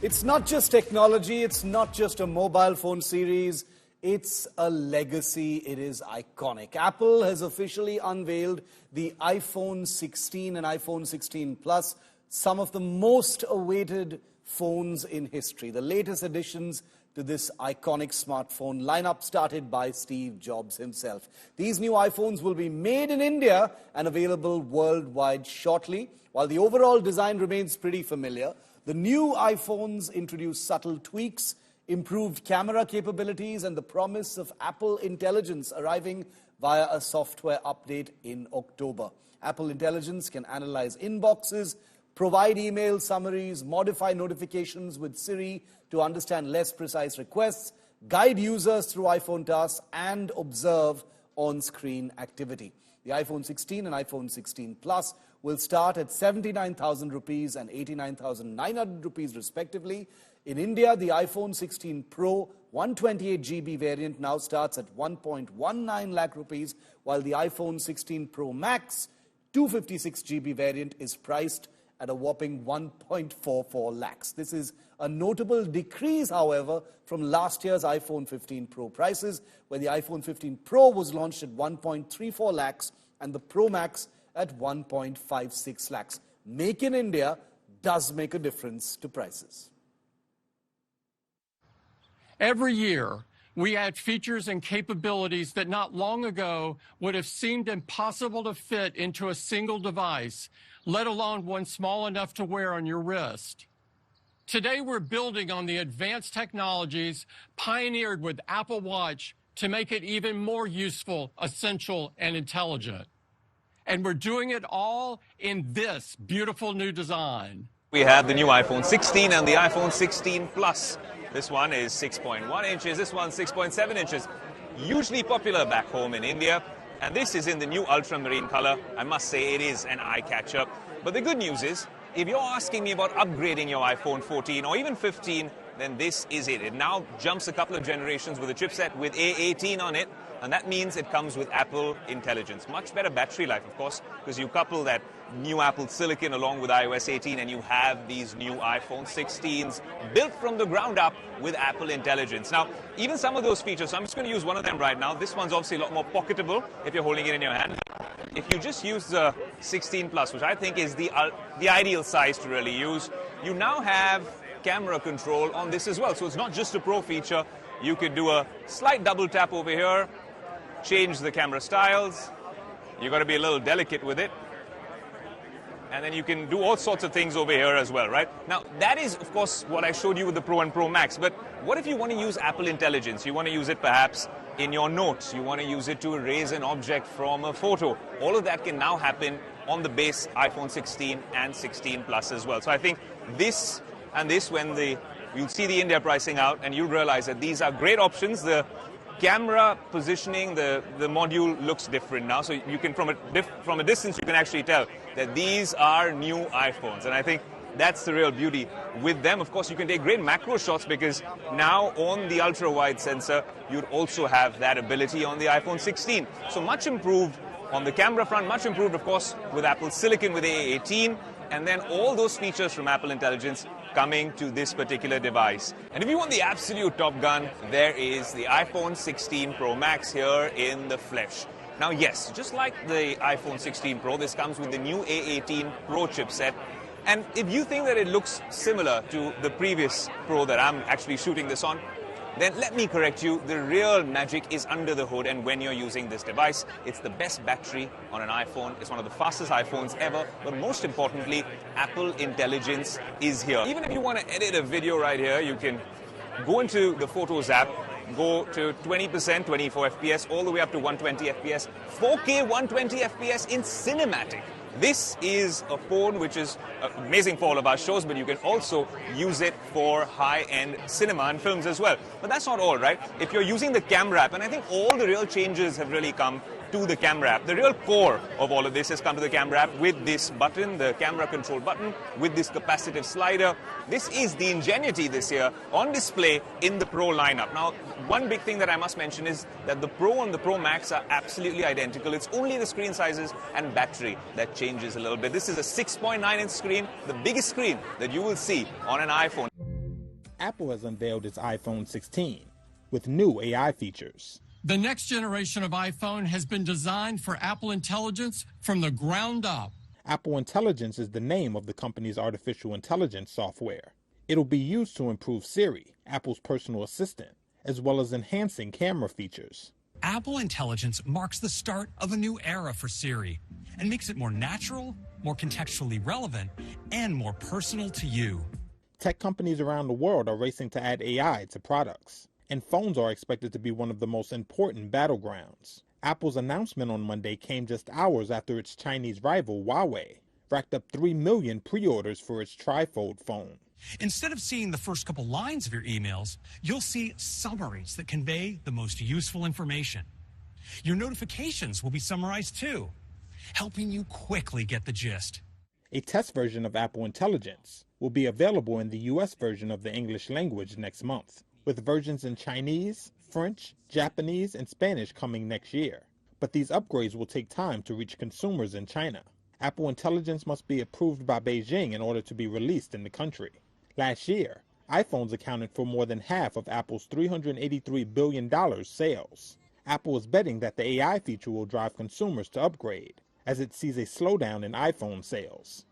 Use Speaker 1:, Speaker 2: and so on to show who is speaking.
Speaker 1: It's not just technology, it's not just a mobile phone series, it's a legacy, it is iconic. Apple has officially unveiled the iPhone 16 and iPhone 16 Plus, some of the most awaited phones in history. The latest additions to this iconic smartphone lineup started by Steve Jobs himself. These new iPhones will be made in India and available worldwide shortly. While the overall design remains pretty familiar, the new iPhones introduce subtle tweaks, improved camera capabilities, and the promise of Apple Intelligence arriving via a software update in October. Apple Intelligence can analyze inboxes, provide email summaries, modify notifications with Siri to understand less precise requests, guide users through iPhone tasks, and observe on-screen activity. The iPhone 16 and iPhone 16 Plus will start at 79,000 rupees and 89,900 rupees respectively. In India, the iPhone 16 Pro 128GB variant now starts at 1.19 lakh rupees, while the iPhone 16 Pro Max 256GB variant is priced at a whopping 1.44 lakhs. This is a notable decrease, however, from last year's iPhone 15 Pro prices, where the iPhone 15 Pro was launched at 1.34 lakhs and the Pro Max at 1.56 lakhs. Make in India does make a difference to prices.
Speaker 2: Every year, we add features and capabilities that not long ago would have seemed impossible to fit into a single device, let alone one small enough to wear on your wrist. Today, we're building on the advanced technologies pioneered with Apple Watch to make it even more useful, essential, and intelligent. And we're doing it all in this beautiful new design.
Speaker 3: We have the new iPhone 16 and the iPhone 16 Plus. This one is 6.1 inches, this one 6.7 inches. Hugely popular back home in India. And this is in the new ultramarine color. I must say it is an eye-catcher. But the good news is, if you're asking me about upgrading your iPhone 14 or even 15, then this is it. It now jumps a couple of generations with a chipset with A18 on it. And that means it comes with Apple Intelligence. Much better battery life, of course, because you couple that new Apple Silicon along with iOS 18 and you have these new iPhone 16s built from the ground up with Apple Intelligence. Now, even some of those features, so I'm just going to use one of them right now. This one's obviously a lot more pocketable if you're holding it in your hand. If you just use the 16 Plus, which I think is the ideal size to really use, you now have camera control on this as well. So it's not just a Pro feature. You could do a slight double tap over here, change the camera styles. You've got to be a little delicate with it. And then you can do all sorts of things over here as well, right? Now, that is, of course, what I showed you with the Pro and Pro Max. But what if you want to use Apple Intelligence? You want to use it perhaps in your notes. You want to use it to erase an object from a photo. All of that can now happen on the base iPhone 16 and 16 Plus as well. So I think this and this, you'll see the India pricing out and you'll realize that these are great options. The camera positioning, the module looks different now. So you can, from a distance, you can actually tell that these are new iPhones. And I think that's the real beauty with them. Of course, you can take great macro shots because now on the ultra-wide sensor, you'd also have that ability on the iPhone 16. So much improved on the camera front, much improved, of course, with Apple Silicon with A18. And then all those features from Apple Intelligence coming to this particular device. And if you want the absolute top gun, there is the iPhone 16 Pro Max here in the flesh. Now, yes, just like the iPhone 16 Pro, this comes with the new A18 Pro chipset. And if you think that it looks similar to the previous Pro that I'm actually shooting this on, then let me correct you. The real magic is under the hood and when you're using this device. It's the best battery on an iPhone. It's one of the fastest iPhones ever. But most importantly, Apple Intelligence is here. Even if you want to edit a video right here, you can go into the Photos app, go to 20%, 24 FPS, all the way up to 120 FPS, 4K 120 FPS in cinematic. This is a phone which is amazing for all of our shows, but you can also use it for high-end cinema and films as well. But that's not all, right? If you're using the camera app, and I think all the real changes have really come to the camera app. The real core of all of this has come to the camera app with this button, the camera control button, with this capacitive slider. This is the ingenuity this year on display in the Pro lineup. Now, one big thing that I must mention is that the Pro and the Pro Max are absolutely identical. It's only the screen sizes and battery that changes a little bit. This is a 6.9-inch screen, the biggest screen that you will see on an iPhone.
Speaker 4: Apple has unveiled its iPhone 16 with new AI features.
Speaker 2: The next generation of iPhone has been designed for Apple Intelligence from the ground up.
Speaker 4: Apple Intelligence is the name of the company's artificial intelligence software. It'll be used to improve Siri, Apple's personal assistant, as well as enhancing camera features.
Speaker 5: Apple Intelligence marks the start of a new era for Siri and makes it more natural, more contextually relevant, and more personal to you.
Speaker 4: Tech companies around the world are racing to add AI to products, and phones are expected to be one of the most important battlegrounds. Apple's announcement on Monday came just hours after its Chinese rival Huawei racked up 3 million pre-orders for its trifold phone.
Speaker 5: Instead of seeing the first couple lines of your emails, you'll see summaries that convey the most useful information. Your notifications will be summarized too, helping you quickly get the gist.
Speaker 4: A test version of Apple Intelligence will be available in the US version of the English language next month, with versions in Chinese, French, Japanese, and Spanish coming next year. But these upgrades will take time to reach consumers in China. Apple Intelligence must be approved by Beijing in order to be released in the country. Last year, iPhones accounted for more than half of Apple's $383 billion sales. Apple is betting that the AI feature will drive consumers to upgrade, as it sees a slowdown in iPhone sales.